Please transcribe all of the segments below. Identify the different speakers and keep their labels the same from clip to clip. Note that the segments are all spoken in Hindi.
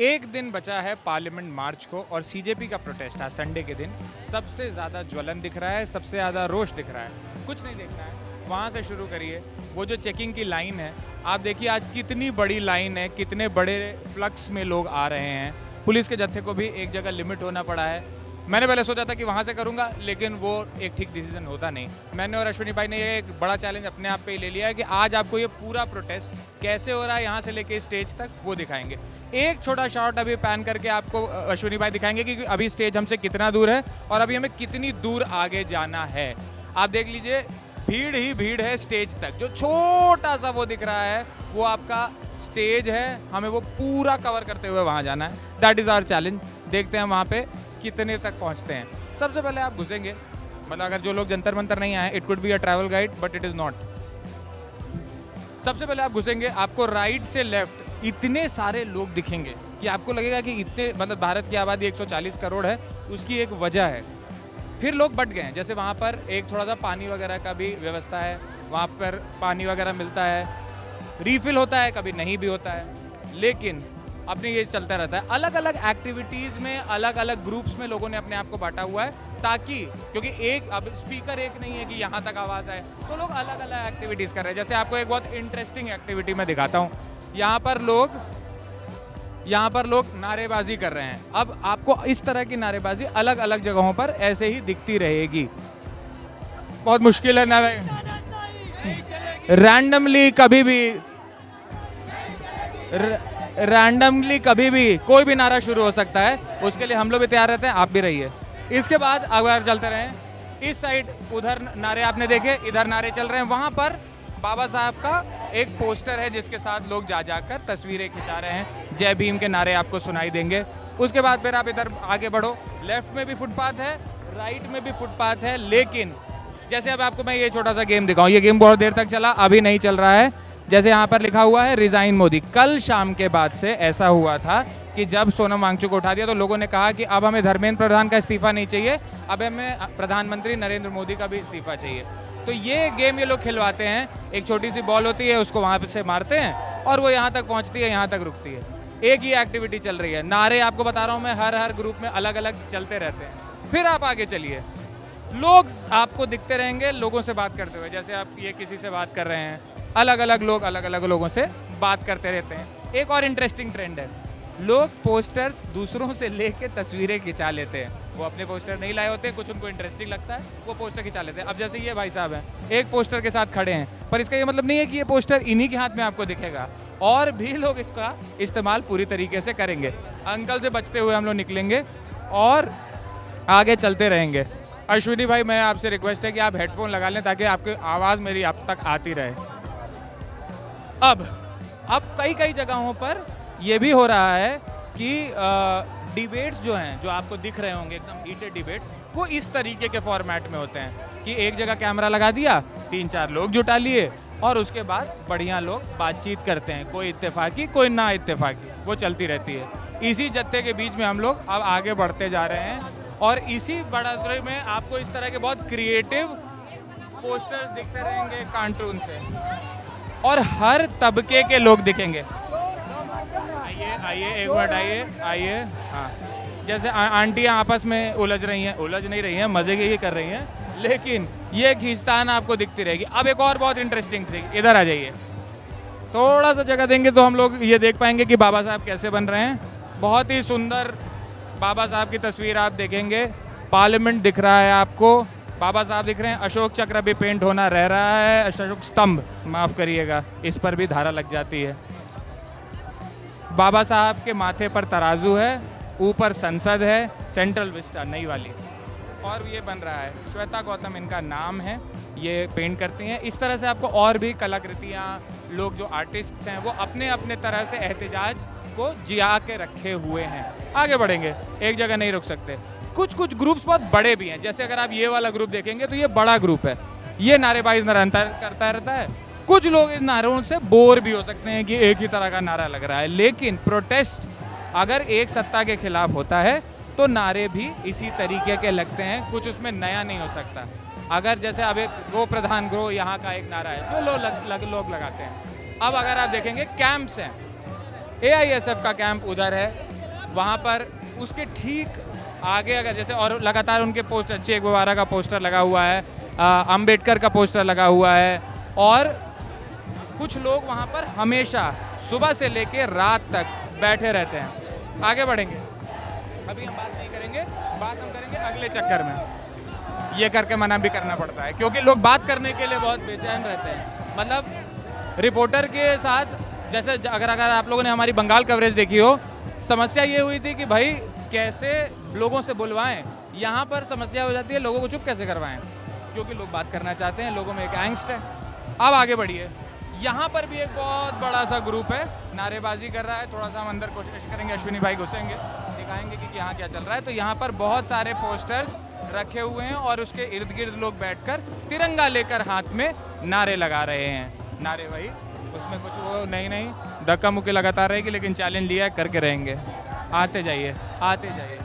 Speaker 1: एक दिन बचा है पार्लियामेंट मार्च को और सीजेपी का प्रोटेस्ट आज संडे के दिन सबसे ज़्यादा ज्वलन दिख रहा है, सबसे ज़्यादा रोष दिख रहा है। कुछ नहीं देखना है, वहाँ से शुरू करिए। वो जो चेकिंग की लाइन है, आप देखिए आज कितनी बड़ी लाइन है, कितने बड़े फ्लक्स में लोग आ रहे हैं। पुलिस के जत्थे को भी एक जगह लिमिट होना पड़ा है। मैंने पहले सोचा था कि वहाँ से करूँगा, लेकिन वो एक ठीक डिसीजन होता नहीं। मैंने और अश्विनी भाई ने ये एक बड़ा चैलेंज अपने आप पे ही ले लिया है कि आज आपको ये पूरा प्रोटेस्ट कैसे हो रहा है यहाँ से लेके स्टेज तक वो दिखाएंगे। एक छोटा शॉट अभी पैन करके आपको अश्विनी भाई दिखाएंगे कि अभी स्टेज हमसे कितना दूर है और अभी हमें कितनी दूर आगे जाना है। आप देख लीजिए, भीड़ ही भीड़ है स्टेज तक। जो छोटा सा वो दिख रहा है वो आपका स्टेज है, हमें वो पूरा कवर करते हुए वहाँ जाना है। That is our challenge. देखते हैं वहाँ पे कितने तक पहुँचते हैं। सबसे पहले आप घुसेंगे, मतलब अगर जो लोग जंतर मंतर नहीं आए, it could be a travel guide but it is not. सबसे पहले आप घुसेंगे, आपको राइट से लेफ्ट इतने सारे लोग दिखेंगे कि आपको लगेगा कि इतने, मतलब भारत की आबादी 140 करोड़ है, उसकी एक वजह है। फिर लोग बट गए हैं, जैसे वहाँ पर एक थोड़ा सा पानी वगैरह का भी व्यवस्था है, वहाँ पर पानी वगैरह मिलता है, रीफिल होता है, कभी नहीं भी होता है, लेकिन अपने ये चलता रहता है। अलग अलग एक्टिविटीज़ में अलग अलग ग्रुप्स में लोगों ने अपने आप को बांटा हुआ है, ताकि क्योंकि एक अब स्पीकर एक नहीं है कि यहाँ तक आवाज़ आए, तो लोग अलग अलग एक्टिविटीज़ कर रहे हैं। जैसे आपको एक बहुत इंटरेस्टिंग एक्टिविटी मैं दिखाता हूँ। यहाँ पर लोग नारेबाजी कर रहे हैं। अब आपको इस तरह की नारेबाजी अलग अलग जगहों पर ऐसे ही दिखती रहेगी। बहुत मुश्किल है ना, रैंडमली कभी भी कोई भी नारा शुरू हो सकता है। उसके लिए हम लोग भी तैयार रहते हैं, आप भी रहिए। इसके बाद अगर चलते रहें, इस साइड उधर नारे आपने देखे, इधर नारे चल रहे हैं। वहाँ पर बाबा साहब का एक पोस्टर है जिसके साथ लोग जा जाकर तस्वीरें खिंचा रहे हैं। जय भीम के नारे आपको सुनाई देंगे। उसके बाद फिर आप इधर आगे बढ़ो, लेफ्ट में भी फुटपाथ है, राइट में भी फुटपाथ है। लेकिन जैसे अब आपको मैं ये छोटा सा गेम दिखाऊं, ये गेम बहुत देर तक चला, अभी नहीं चल रहा है। जैसे यहाँ पर लिखा हुआ है रिजाइन मोदी। कल शाम के बाद से ऐसा हुआ था कि जब सोनम वांगचुक को उठा दिया तो लोगों ने कहा कि अब हमें धर्मेंद्र प्रधान का इस्तीफा नहीं चाहिए, अब हमें प्रधानमंत्री नरेंद्र मोदी का भी इस्तीफा चाहिए। तो ये गेम ये लोग खिलवाते हैं। एक छोटी सी बॉल होती है, उसको वहाँ से मारते हैं और वो यहाँ तक पहुँचती है, यहाँ तक रुकती है। एक ही एक्टिविटी चल रही है। नारे आपको बता रहा हूँ मैं, हर ग्रुप में अलग अलग चलते रहते हैं। फिर आप आगे चलिए, लोग आपको दिखते रहेंगे लोगों से बात करते हुए। जैसे आप ये किसी से बात कर रहे हैं, अलग अलग लोगों से बात करते रहते हैं। एक और इंटरेस्टिंग ट्रेंड है, लोग पोस्टर्स दूसरों से लेके तस्वीरें खिंचा लेते हैं। वो अपने पोस्टर नहीं लाए होते, कुछ उनको इंटरेस्टिंग लगता है, वो पोस्टर खिंचा लेते हैं। अब जैसे ये भाई साहब हैं, एक पोस्टर के साथ खड़े हैं, पर इसका ये मतलब नहीं है कि ये पोस्टर इन्हीं के हाथ में आपको दिखेगा, और भी लोग इसका इस्तेमाल पूरी तरीके से करेंगे। अंकल से बचते हुए हम लोग निकलेंगे और आगे चलते रहेंगे। अश्विनी भाई, मैं आपसे रिक्वेस्ट है कि आप हेडफोन लगा लें ताकि आपकी आवाज़ मेरी आप तक आती रहे। अब कई जगहों पर यह भी हो रहा है कि डिबेट्स जो हैं, जो आपको दिख रहे होंगे एकदम हीटेड डिबेट्स, वो इस तरीके के फॉर्मेट में होते हैं कि एक जगह कैमरा लगा दिया, 3-4 लोग जुटा लिए और उसके बाद बढ़िया लोग बातचीत करते हैं। कोई इत्तेफाकी, कोई ना इत्तेफाकी, वो चलती रहती है। इसी जत्थे के बीच में हम लोग अब आगे बढ़ते जा रहे हैं और इसी बढ़ोतरी में आपको इस तरह के बहुत क्रिएटिव पोस्टर्स दिखते रहेंगे कार्टून से, और हर तबके के लोग दिखेंगे। आइए एक मिनट, आइए। हाँ, जैसे आंटियाँ आपस में उलझ नहीं रही हैं, मज़े के ही कर रही हैं, लेकिन ये खींचतान आपको दिखती रहेगी। अब एक और बहुत इंटरेस्टिंग चीज़, इधर आ जाइए। थोड़ा सा जगह देंगे तो हम लोग ये देख पाएंगे कि बाबा साहब कैसे बन रहे हैं। बहुत ही सुंदर बाबा साहब की तस्वीर आप देखेंगे। पार्लियामेंट दिख रहा है आपको, बाबा साहब दिख रहे हैं। अशोक चक्र भी पेंट होना रह रहा है, अशोक स्तंभ, माफ़ करिएगा, इस पर भी धारा लग जाती है। बाबा साहब के माथे पर तराजू है, ऊपर संसद है, सेंट्रल विस्टा नई वाली, और ये बन रहा है। श्वेता गौतम इनका नाम है, ये पेंट करती हैं। इस तरह से आपको और भी कलाकृतियाँ, लोग जो आर्टिस्ट्स हैं वो अपने अपने तरह से एहतिजाज को जिया के रखे हुए हैं। आगे बढ़ेंगे, एक जगह नहीं रुक सकते। कुछ ग्रुप्स बहुत बड़े भी हैं। जैसे अगर आप ये वाला ग्रुप देखेंगे तो ये बड़ा ग्रुप है, ये नारेबाजी निरंतर करता रहता है। कुछ लोग इन नारों से बोर भी हो सकते हैं कि एक ही तरह का नारा लग रहा है, लेकिन प्रोटेस्ट अगर एक सत्ता के खिलाफ होता है तो नारे भी इसी तरीके के लगते हैं, कुछ उसमें नया नहीं हो सकता। अगर जैसे अब एक गो प्रधान गो यहाँ का एक नारा है जो लोग लगाते हैं। अब अगर आप देखेंगे कैंप्स हैं, AISF का कैंप उधर है, वहाँ पर उसके ठीक आगे अगर जैसे और लगातार उनके पोस्टर, चेक गुवारा का पोस्टर लगा हुआ है, अंबेडकर का पोस्टर लगा हुआ है, और कुछ लोग वहाँ पर हमेशा सुबह से लेके रात तक बैठे रहते हैं। आगे बढ़ेंगे, अभी हम बात नहीं करेंगे, बात हम करेंगे अगले चक्कर में। ये करके मना भी करना पड़ता है क्योंकि लोग बात करने के लिए बहुत बेचैन रहते हैं। मतलब रिपोर्टर के साथ जैसे अगर आप लोगों ने हमारी बंगाल कवरेज देखी हो, समस्या ये हुई थी कि भाई कैसे लोगों से बुलवाएं। यहाँ पर समस्या हो जाती है लोगों को चुप कैसे करवाएं, क्योंकि लोग बात करना चाहते हैं, लोगों में एक एंग्स्ट है। अब आगे बढ़िए, यहाँ पर भी एक बहुत बड़ा सा ग्रुप है, नारेबाजी कर रहा है। थोड़ा सा हम अंदर कोशिश करेंगे, अश्विनी भाई घुसेंगे, दिखाएंगे कि यहाँ क्या चल रहा है। तो यहाँ पर बहुत सारे पोस्टर्स रखे हुए हैं और उसके इर्द गिर्द लोग बैठकर तिरंगा लेकर हाथ में नारे लगा रहे हैं। नारे भाई उसमें कुछ वो नहीं, धक्का मुक्की लगातार रहेगी, लेकिन चैलेंज लिया है, करके रहेंगे। आते जाइए, आते जाइए।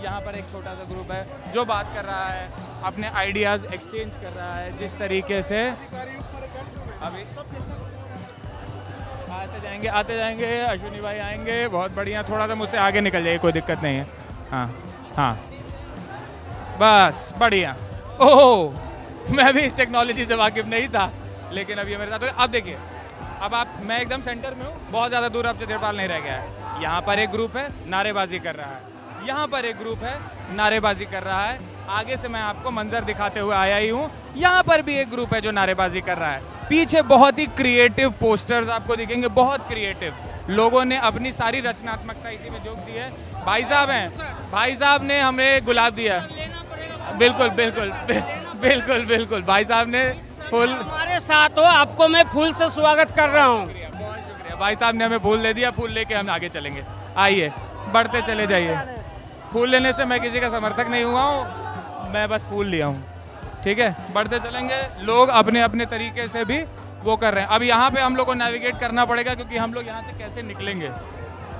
Speaker 1: यहाँ पर एक छोटा सा ग्रुप है जो बात कर रहा है, अपने आइडियाज़ एक्सचेंज कर रहा है। जिस तरीके से अभी आते जाएंगे, अश्विनी भाई आएंगे, बहुत बढ़िया। थोड़ा सा मुझसे आगे निकल जाइए, कोई दिक्कत नहीं है। हाँ, बस बढ़िया। ओह, मैं भी इस टेक्नोलॉजी से वाकिफ नहीं था, लेकिन अब ये मेरे साथ। अब देखिए, अब मैं एकदम सेंटर में हूँ, बहुत ज़्यादा दूर आपसे देरपाल नहीं रह गया है। यहाँ पर एक ग्रुप है नारेबाजी कर रहा है, यहाँ पर एक ग्रुप है नारेबाजी कर रहा है। आगे से मैं आपको मंजर दिखाते हुए आया ही हूँ। यहाँ पर भी एक ग्रुप है जो नारेबाजी कर रहा है। पीछे बहुत ही क्रिएटिव पोस्टर्स आपको दिखेंगे, बहुत क्रिएटिव। लोगों ने अपनी सारी रचनात्मकता इसी में जोड़ दी है। भाई साहब हैं, भाई साहब ने हमें गुलाब दिया। बिल्कुल बिल्कुल बिल्कुल बिल्कुल, भाई साहब ने फूल
Speaker 2: हमारे साथ हो, आपको मैं फूल से स्वागत कर रहा हूँ।
Speaker 1: बहुत शुक्रिया, भाई साहब ने हमें फूल दे दिया। फूल लेके हम आगे चलेंगे, आइए बढ़ते चले जाइए। फूल लेने से मैं किसी का समर्थक नहीं हुआ हूँ, मैं बस फूल लिया हूँ, ठीक है। बढ़ते चलेंगे, लोग अपने अपने तरीके से भी वो कर रहे हैं। अब यहाँ पे हम लोग को नेविगेट करना पड़ेगा, क्योंकि हम लोग यहाँ से कैसे निकलेंगे,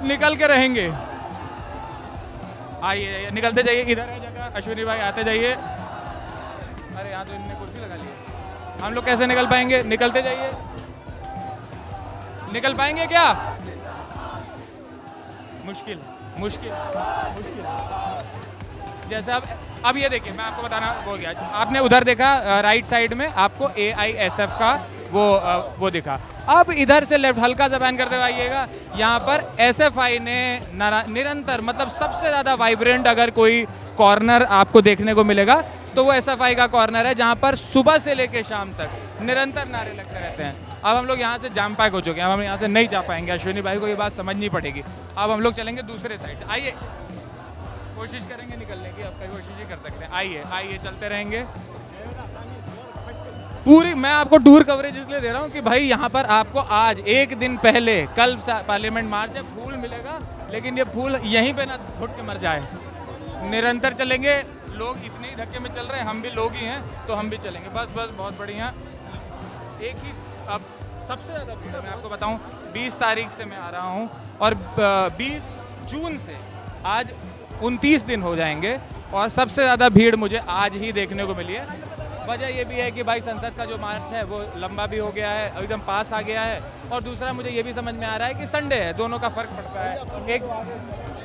Speaker 1: निकल के रहेंगे। आइए निकलते जाइए, इधर है जगह, अश्विनी भाई आते जाइए। अरे यहाँ तो इनने कुर्सी लगा ली है, हम लोग कैसे निकल पाएंगे? निकलते जाइए। निकल पाएंगे क्या? मुश्किल मुश्किल मुश्किल। जैसे अब ये देखिए, मैं आपको बताना भूल गया, आपने उधर देखा राइट साइड में आपको AISF का वो दिखा। अब इधर से लेफ्ट हल्का सा बैन करते हुए आइएगा। यहाँ पर SFI ने निरंतर, मतलब सबसे ज़्यादा वाइब्रेंट अगर कोई कॉर्नर आपको देखने को मिलेगा तो वो SFI का कॉर्नर है, जहाँ पर सुबह से लेकर शाम तक निरंतर नारे लगते रहते हैं। अब हम लोग यहाँ से जाम पैक हो चुके हैं, अब हम यहाँ से नहीं जा पाएंगे। अश्विनी भाई को ये बात समझनी पड़ेगी। अब हम लोग चलेंगे दूसरे साइड से। आइए, कोशिश करेंगे निकलने की, अब कभी कोशिश ही कर सकते हैं। आइए आइए, चलते रहेंगे पूरी। मैं आपको टूर कवरेज इसलिए दे रहा हूँ कि भाई यहाँ पर आपको आज एक दिन पहले, कल पार्लियामेंट मार्च है, फूल मिलेगा, लेकिन ये फूल यहीं पे ना घुट के मर जाए। निरंतर चलेंगे, लोग इतने ही धक्के में चल रहे हैं, हम भी लोग ही हैं तो हम भी चलेंगे। बस बस, बहुत बढ़िया। एक ही, अब सबसे ज़्यादा भीड़ मैं आपको बताऊँ, 20 तारीख से मैं आ रहा हूँ और 20 जून से आज 29 दिन हो जाएंगे, और सबसे ज़्यादा भीड़ मुझे आज ही देखने को मिली है। वजह ये भी है कि भाई संसद का जो मार्च है वो लंबा भी हो गया है, एकदम पास आ गया है, और दूसरा मुझे ये भी समझ में आ रहा है कि संडे है, दोनों का फ़र्क पड़ता है।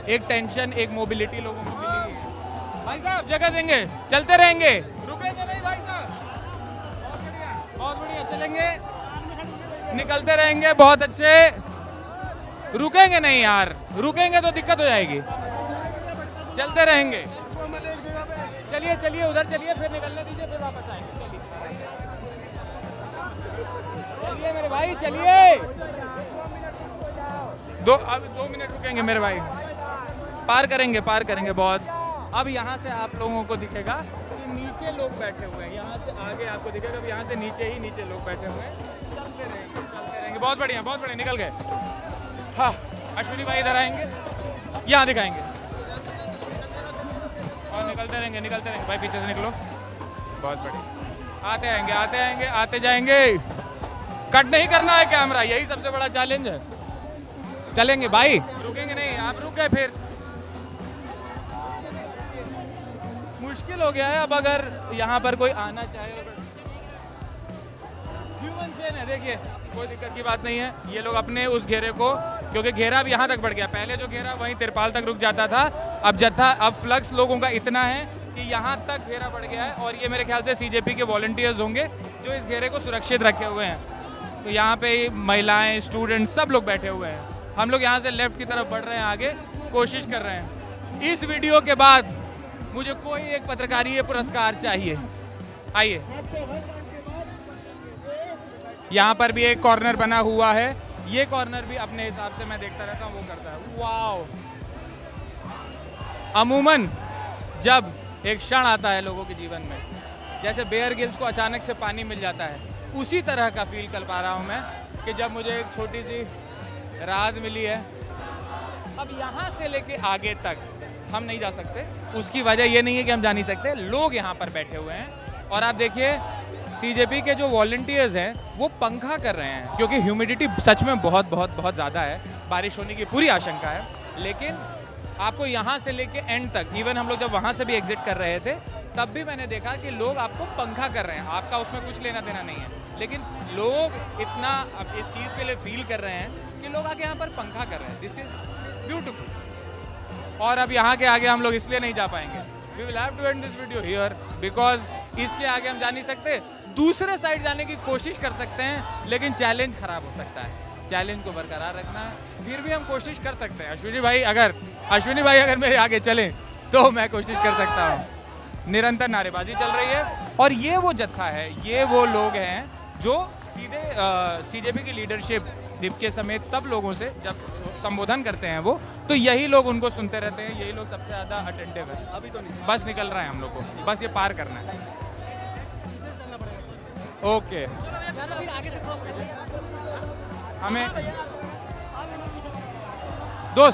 Speaker 1: एक टेंशन, एक मोबिलिटी लोगों को मिली है। भाई साहब जगह देंगे, चलते रहेंगे, रुकेंगे नहीं भाई साहब। बहुत बढ़िया, चलेंगे, निकलते रहेंगे, बहुत अच्छे। रुकेंगे नहीं यार, रुकेंगे तो दिक्कत हो जाएगी। चलते रहेंगे, चलिए चलिए, उधर चलिए, फिर निकलने दीजिए, फिर वापस आएंगे। चलिए मेरे भाई, चलिए। अब 2 मिनट रुकेंगे मेरे भाई, पार करेंगे बहुत। अब यहाँ से आप लोगों को दिखेगा कि नीचे लोग बैठे हुए हैं, यहाँ से आगे आपको दिखेगा, अब यहाँ से नीचे लोग बैठे हुए हैं। चलते रहेंगे, बहुत बढ़िया निकल गए। हाँ, अश्विनी भाई इधर आएंगे, यहाँ दिखाएंगे, और निकलते रहेंगे भाई, पीछे से निकलो। बहुत बढ़िया, आते जाएंगे। कट नहीं करना है कैमरा, यही सबसे बड़ा चैलेंज है। चलेंगे भाई, रुकेंगे नहीं। आप रुक गए, फिर मुश्किल हो गया है। अब अगर यहाँ पर कोई आना चाहे, ह्यूमन चेन है, देखिए कोई दिक्कत की बात नहीं है। ये लोग अपने उस घेरे को क्योंकि घेरा अब यहाँ तक बढ़ गया। पहले जो घेरा वहीं तिरपाल तक रुक जाता था, अब फ्लक्स लोगों का इतना है कि यहाँ तक घेरा बढ़ गया है। और ये मेरे ख्याल से सीजेपी के वॉलंटियर्स होंगे जो इस घेरे को सुरक्षित रखे हुए हैं। तो यहाँ पे महिलाएं, स्टूडेंट्स सब लोग बैठे हुए हैं। हम लोग यहाँ से लेफ्ट की तरफ बढ़ रहे हैं, आगे कोशिश कर रहे हैं। इस वीडियो के बाद मुझे कोई एक पत्रकारीय पुरस्कार चाहिए। आइए, यहाँ पर भी एक कॉर्नर बना हुआ है। ये कॉर्नर भी अपने हिसाब से मैं देखता रहता हूँ, वो करता है। वाओ! अमूमन जब एक क्षण आता है लोगों के जीवन में, जैसे बेयर गिल्स को अचानक से पानी मिल जाता है, उसी तरह का फील कर पा रहा हूँ मैं कि जब मुझे एक छोटी सी राहत मिली है। अब यहाँ से लेके आगे तक हम नहीं जा सकते। उसकी वजह ये नहीं है कि हम जा नहीं सकते, लोग यहाँ पर बैठे हुए हैं। और आप देखिए सीजेपी के जो वॉलंटियर्स हैं वो पंखा कर रहे हैं, क्योंकि ह्यूमिडिटी सच में बहुत बहुत बहुत ज़्यादा है। बारिश होने की पूरी आशंका है। लेकिन आपको यहाँ से लेके एंड तक, इवन हम लोग जब वहाँ से भी एग्जिट कर रहे थे तब भी मैंने देखा कि लोग आपको पंखा कर रहे हैं। आपका उसमें कुछ लेना देना नहीं है, लेकिन लोग इतना अब इस चीज़ के लिए फील कर रहे हैं कि लोग आके यहाँ पर पंखा कर रहे हैं। This is beautiful. और अब यहाँ के आगे हम लोग इसलिए नहीं जा पाएंगे। We will have to end this video here, because इसके आगे हम जा नहीं सकते। दूसरे साइड जाने की कोशिश कर सकते हैं, लेकिन चैलेंज खराब हो सकता है। चैलेंज को बरकरार रखना है, फिर भी हम कोशिश कर सकते हैं। अश्विनी भाई अगर मेरे आगे चलें तो मैं कोशिश कर सकता हूँ। निरंतर नारेबाजी चल रही है और ये वो जत्था है, ये वो लोग हैं जो सीधे सीजेपी की लीडरशिप दीपके समेत सब लोगों से जब संबोधन करते हैं वो, तो यही लोग उनको सुनते रहते हैं। यही लोग सबसे ज़्यादा अटेंटिव है। अभी तो नहीं, बस निकल रहे हैं हम लोग को, बस ये पार करना है। ओके,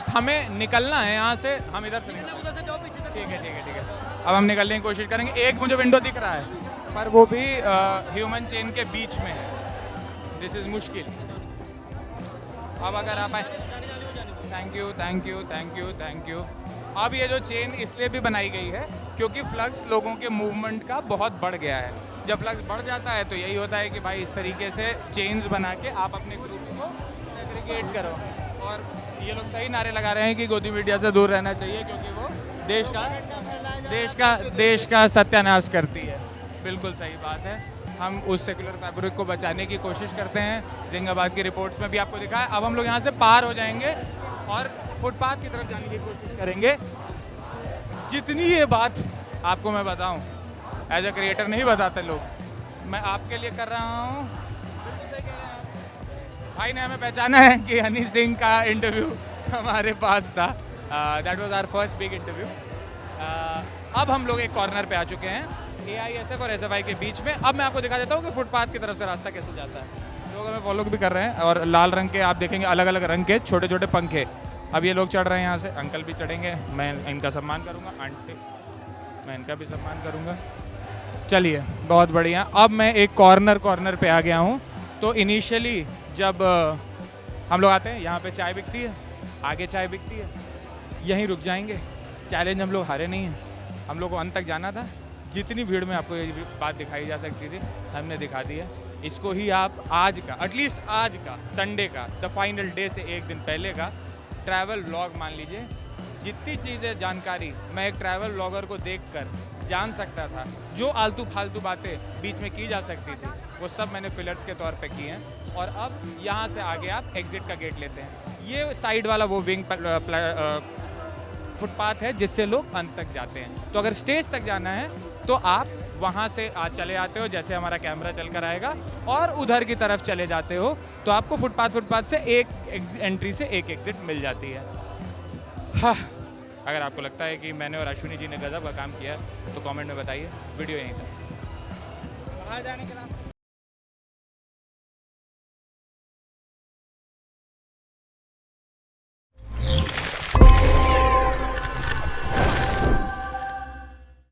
Speaker 1: हमें निकलना है यहाँ से। हम इधर से ठीक है। अब हम निकलने की कोशिश करेंगे। एक मुझे विंडो दिख रहा है, पर वो भी ह्यूमन चेन के बीच में है। दिस इज़ मुश्किल। अब अगर आप आए, थैंक यू। अब ये जो चेन इसलिए भी बनाई गई है क्योंकि फ्लक्स लोगों के मूवमेंट का बहुत बढ़ गया है। जब फ्लक्स बढ़ जाता है तो यही होता है कि भाई इस तरीके से चेन्स बना के आप अपने ग्रुप्स को सेग्रीगेट करो। और ये लोग सही नारे लगा रहे हैं कि गोदी मीडिया से दूर रहना चाहिए, क्योंकि वो देश का सत्यानाश करती है। बिल्कुल सही बात है। हम उस सेक्युलर फैब्रिक को बचाने की कोशिश करते हैं। जिंगाबाद की रिपोर्ट्स में भी आपको दिखा है। अब हम लोग यहाँ से पार हो जाएंगे और फुटपाथ की तरफ जाने की कोशिश करेंगे। जितनी ये बात आपको मैं बताऊं, एज ए क्रिएटर नहीं बताते लोग, मैं आपके लिए कर रहा हूँ। भाई ने हमें पहचाना है कि हनी सिंह का इंटरव्यू हमारे पास था। That was our first big interview. अब हम लोग एक कॉर्नर पे आ चुके हैं AISF और SFI के बीच में। अब मैं आपको दिखा देता हूँ कि फुटपाथ की तरफ से रास्ता कैसे जाता है। लोग हमें फॉलो भी कर रहे हैं और लाल रंग के आप देखेंगे अलग अलग रंग के छोटे छोटे पंखे। अब ये लोग चढ़ रहे हैं यहाँ से, अंकल भी चढ़ेंगे। मैं इनका सम्मान करूँगा, आंटी मैं इनका भी सम्मान करूँगा। चलिए, बहुत बढ़िया। अब मैं एक कॉर्नर पे आ गया हूँ। तो इनिशियली जब हम लोग आते हैं यहाँ पे चाय बिकती है, आगे चाय बिकती है, यहीं रुक जाएंगे। चैलेंज हम लोग हारे नहीं हैं, हम लोग को अंत तक जाना था। जितनी भीड़ में आपको ये बात दिखाई जा सकती थी हमने दिखा दी है। इसको ही आप आज का, एटलीस्ट आज का संडे का, द फाइनल डे से एक दिन पहले का ट्रैवल व्लॉग मान लीजिए। जितनी चीज़ें जानकारी मैं एक ट्रैवल व्लॉगर को देखकर जान सकता था, जो आलतू फालतू बातें बीच में की जा सकती थी, वो सब मैंने फिलर्स के तौर पे किए हैं। और अब यहाँ से आगे आप एग्जिट का गेट लेते हैं। ये साइड वाला वो विंग फुटपाथ है जिससे लोग अंत तक जाते हैं। तो अगर स्टेज तक जाना है तो आप वहाँ से चले आते हो, जैसे हमारा कैमरा चल कर आएगा, और उधर की तरफ चले जाते हो तो आपको फुटपाथ से एक एंट्री से एक एग्जिट मिल जाती है। हाँ, अगर आपको लगता है कि मैंने और अश्विनी जी ने गजब का काम किया तो कमेंट में बताइए। वीडियो यहीं तक।